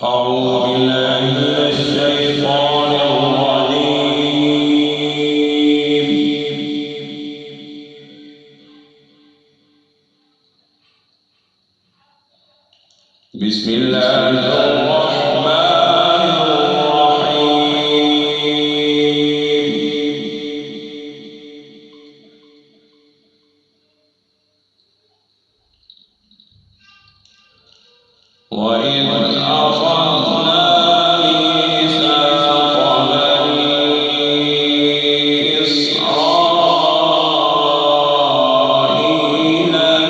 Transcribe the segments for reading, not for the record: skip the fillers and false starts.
أعوذ بالله من الشيطان الرجيم. بسم الله الرحمن الرحيم. وإذ أخذنا ميثاق بني إسرائيل لا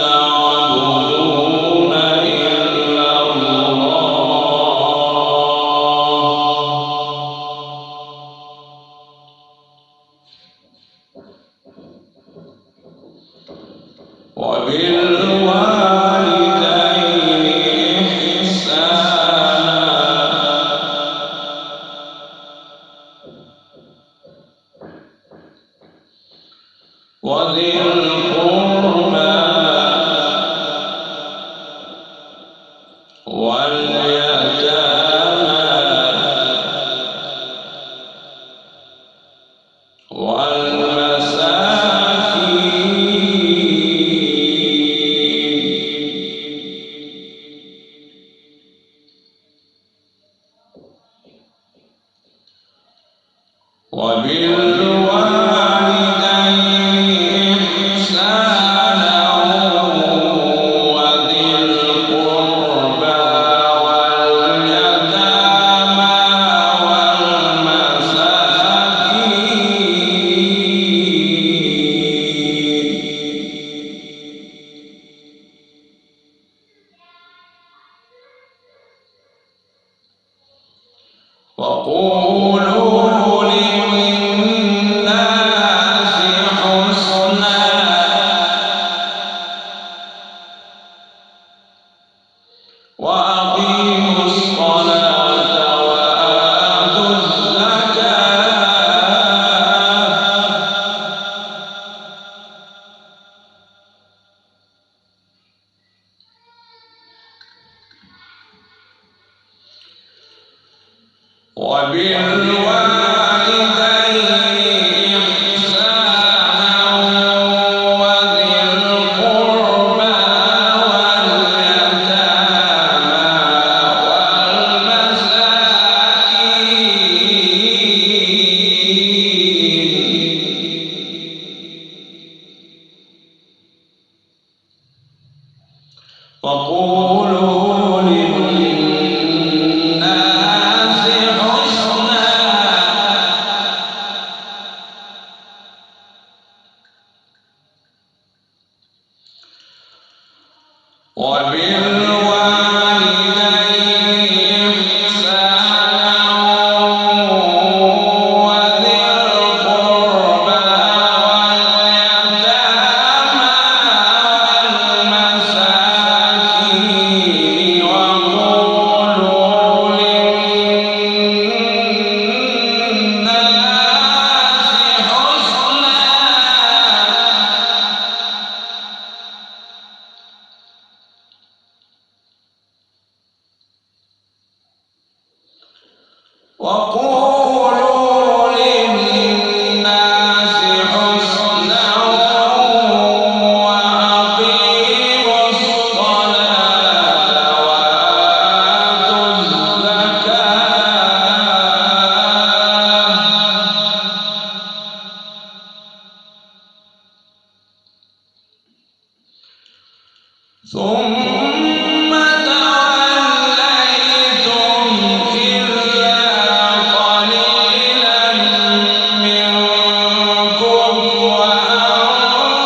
تعبدون إلا الله وبالوالدين وذي القربى واليتامى والمساكين وبالوالدين إحسانا وذي القربى واليتامى والمساكين وقولوا للناس حسنا وأقيموا الصلاة وآتوا الزكاة وبالوالدين إحسانا وذي القربى واليتامى والمساكين وقولوا للناس حسنا وبالوالدين إحسانا وذي القربى واليتامى والمساكين وقولوا للناس حسنا وقولوا للناس حسنا وأقيموا الصلاة وآتوا الزكاة ثم توليتم إلا قليلا منكم وأنتم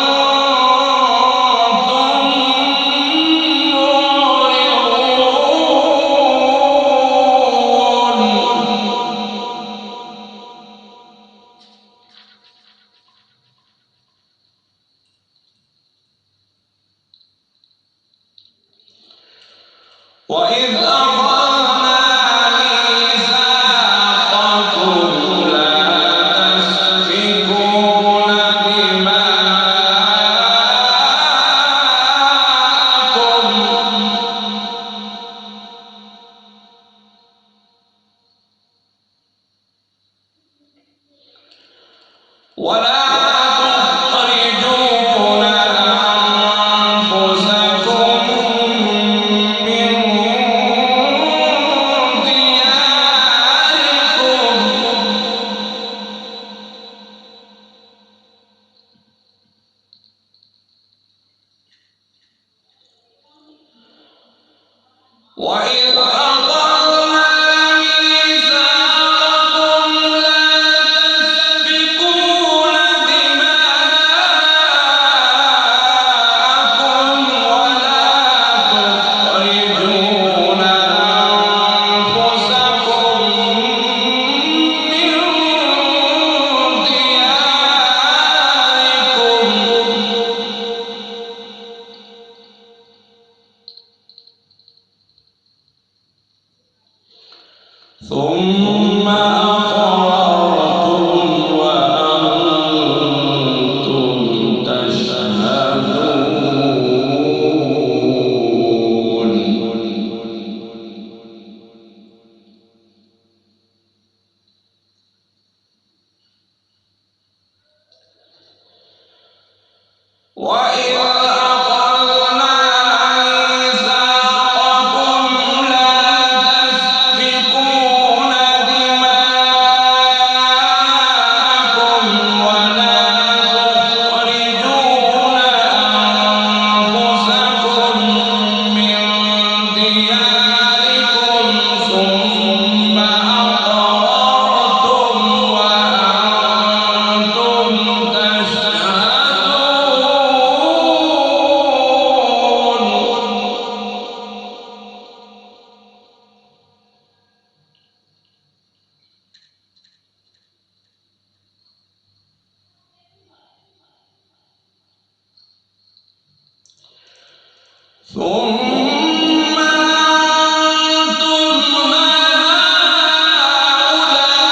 معرضون وإذ أخذنا ميثاقكم لا تسفكون دماءكم وإذ أخذنا ميثاقكم لا تسفكون دماءكم ولا تخرجون أنفسكم من دياركم ثم أقررتم وأنتم تشهدون وإذ أخذنا ميثاقكم لا تسفكون دماءكم ولا تخرجون أنفسكم من دياركم ثم أقررتم وأنتم ثم أنتم هؤلاء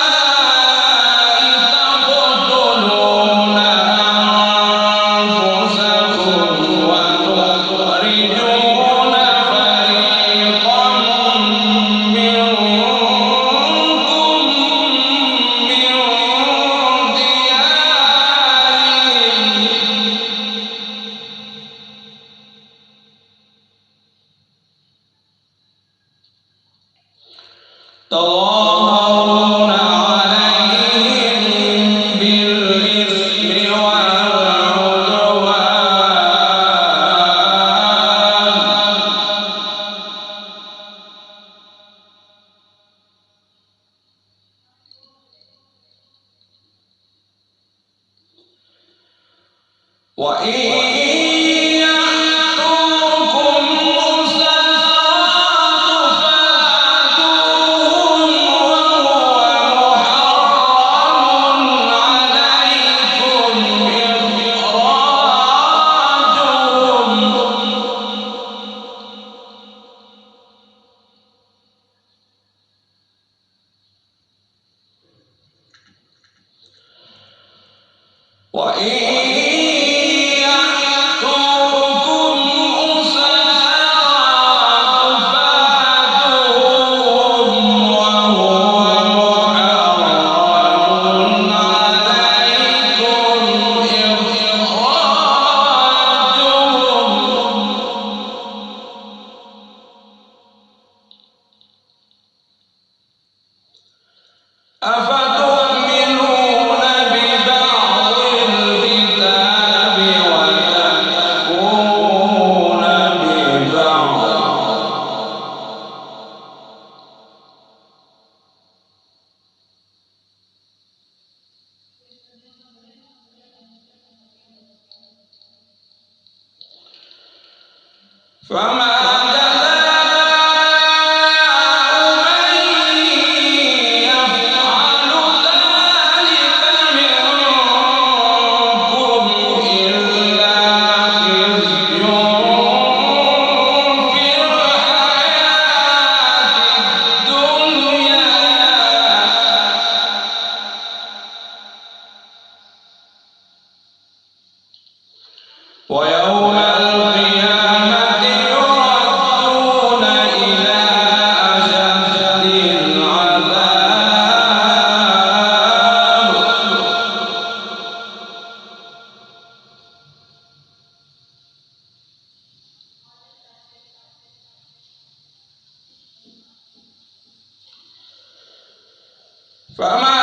تقتلون أنفسكم وتخرجون فريقا منكم من ديارهم تظاهرون عليهم بالإثم والعدوان وإن يأتوكم أسارى فاقتلوهم وهو محرم عليكم إخراجهم وإن يأتوكم أسارى فاحذروهم وهو محرم عليكم إخراجهم أفتؤمنون ببعض الكتاب وتكفرون ببعض فما ويوم القيامة يردون إلى أشد العذاب فما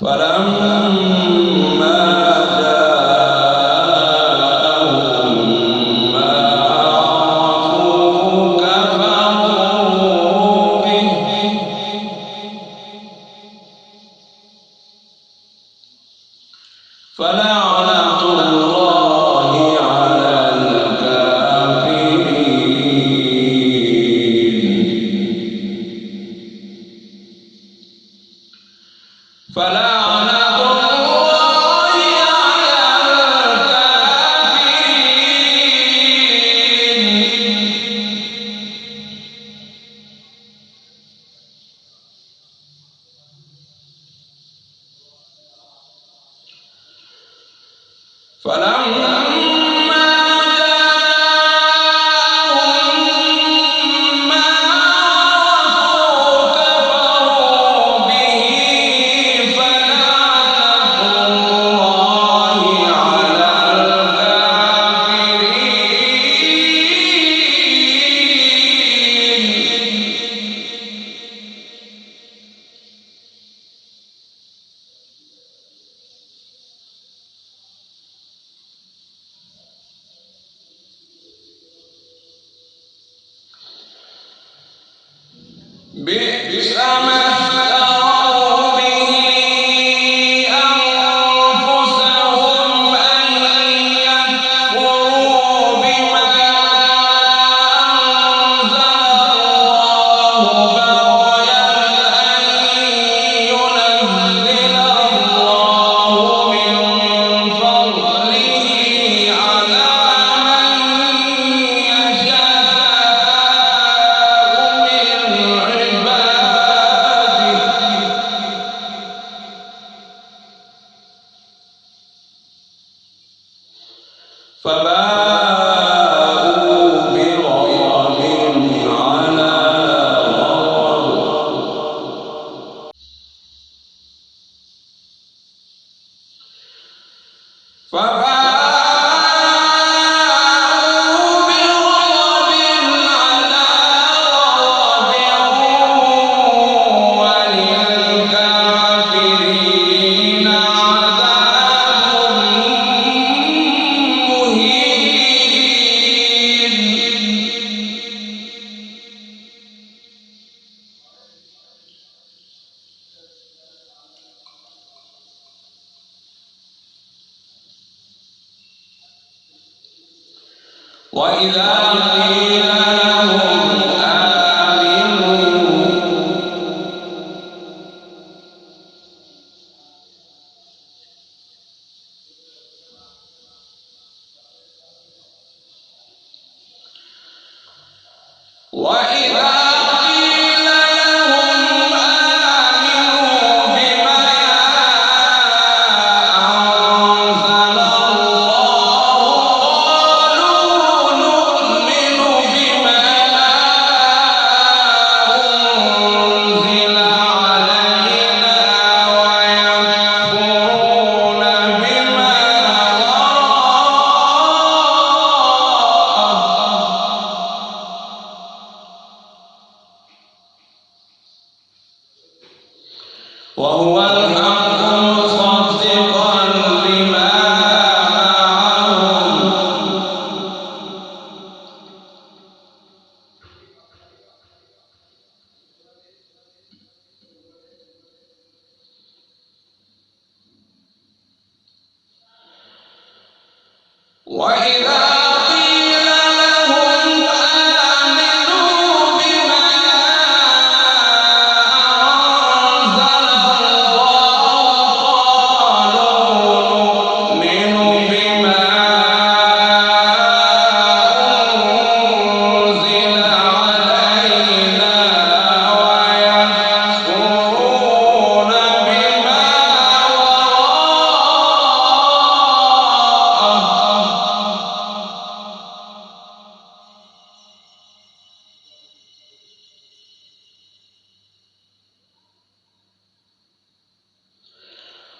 فلما جاءهم ما عرفوا كفروا به فلعنة الله على الكافرين. فلعنة الله على الكافرين. فلما جاءهم ما عرفوا كفروا به فلعنة الله على الكافرين. بئس ما اشتروا به أنفسهم أن يكفروا بما أنزل الله بغيا أن ينزل الله من فضله على من يشاء من عباده. فباءوا بغضب على غضب. فباءوا بغضب على غضب وللكافرين عذاب مهين. وإذا قيل لهم آمنوا وإذا قيل لهم آمنوا بما أنزل الله قالوا نؤمن بما أنزل علينا ويكفرون بما وهو الحق مصدقا لما معهم. وإذا قيل لهم آمنوا بما أنزل الله قالوا نؤمن بما أنزل علينا ويكفرون بما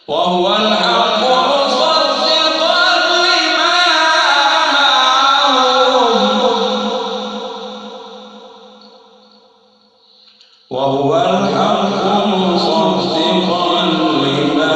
وهو الحق مصدقا لما معهم. وهو الحق مصدقا لما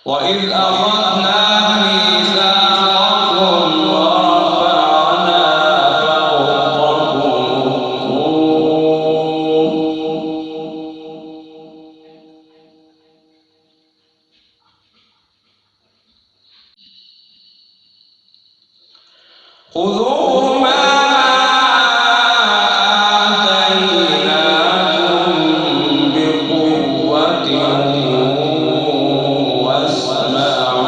وإذ أخذنا ميثاقكم ورفعنا فوقكم الطور خذوا ما آتيناكم بقوة واسمعوا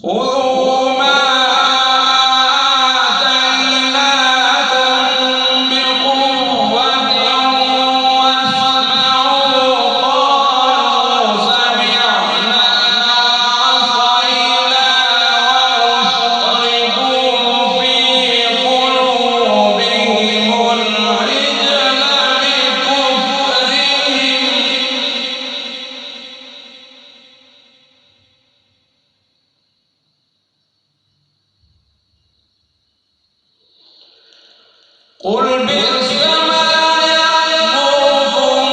خذوا ما آتيناكم بقوة واسمعوا قالوا سمعنا وعصينا وأشربوا في قلوبهم العجل بكفرهم قل بئس ما يأمركم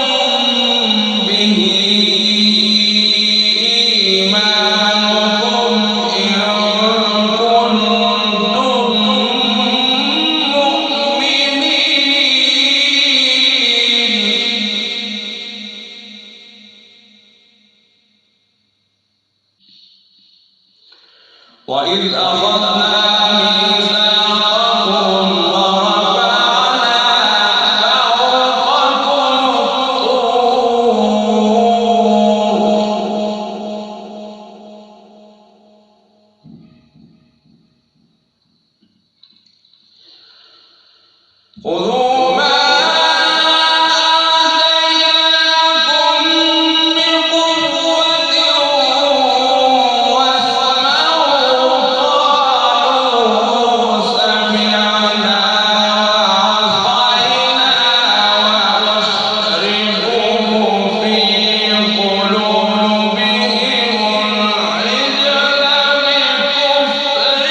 به إيمانكم إن كنتم مؤمنين وإذ أخذنا ميثاقكم ورفعنا فوقكم الطور خذوا ما آتيناكم بقوة واسمعوا قالوا سمعنا وعصينا وأشربوا في قلوبهم العجل بكفرهم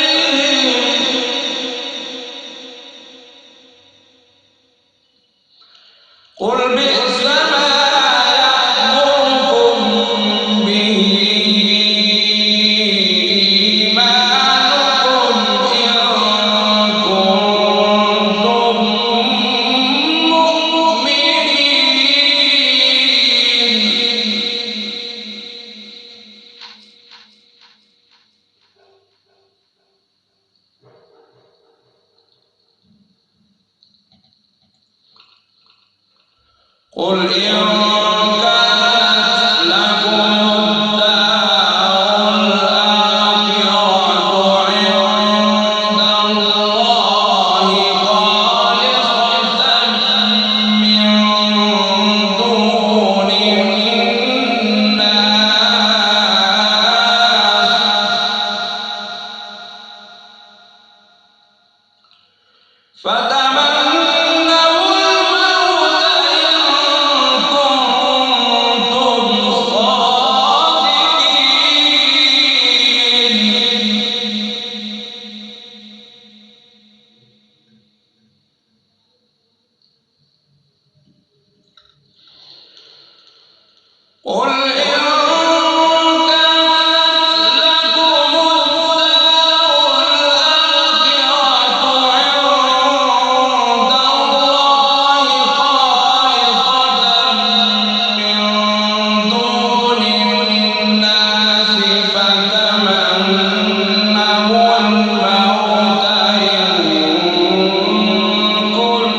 قل بئس ما يأمركم به إيمانكم إن كنتم مؤمنين قل إن كانت لكم الدار الآخرة عند الله خالصة من دون الناس فتمنوا الموت إن كنتم صادقين قل إن كانت لكم الدار الآخرة عند الله خالصة من دون الناس فتمنوا الموت إن كنتم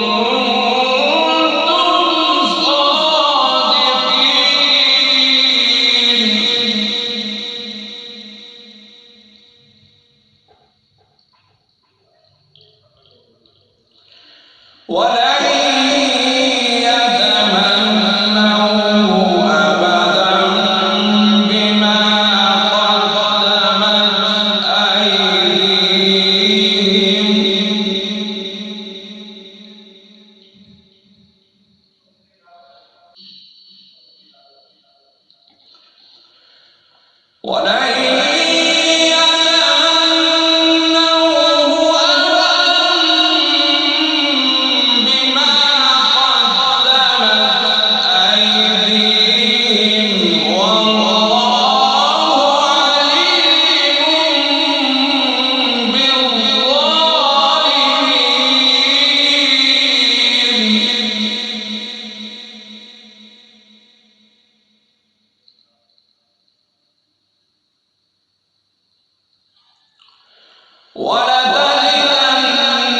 صادقين ولن يتمنوا أبدا بما قدمت أيديهم ولن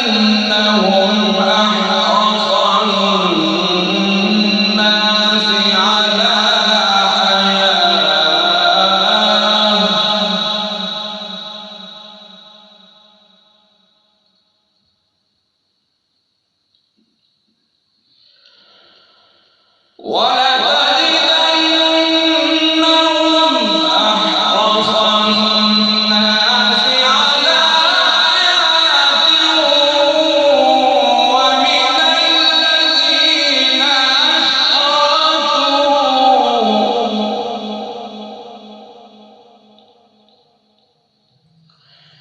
ولتجدنهم أحرص الناس على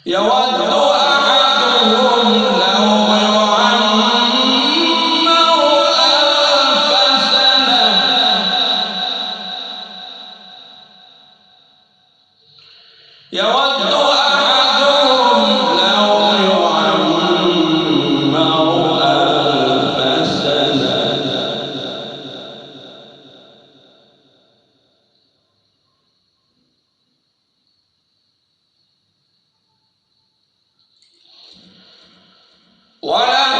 يود أحدهم لو يعمر ألف سنة يود أحدهم لو يعمر ألف سنة ولا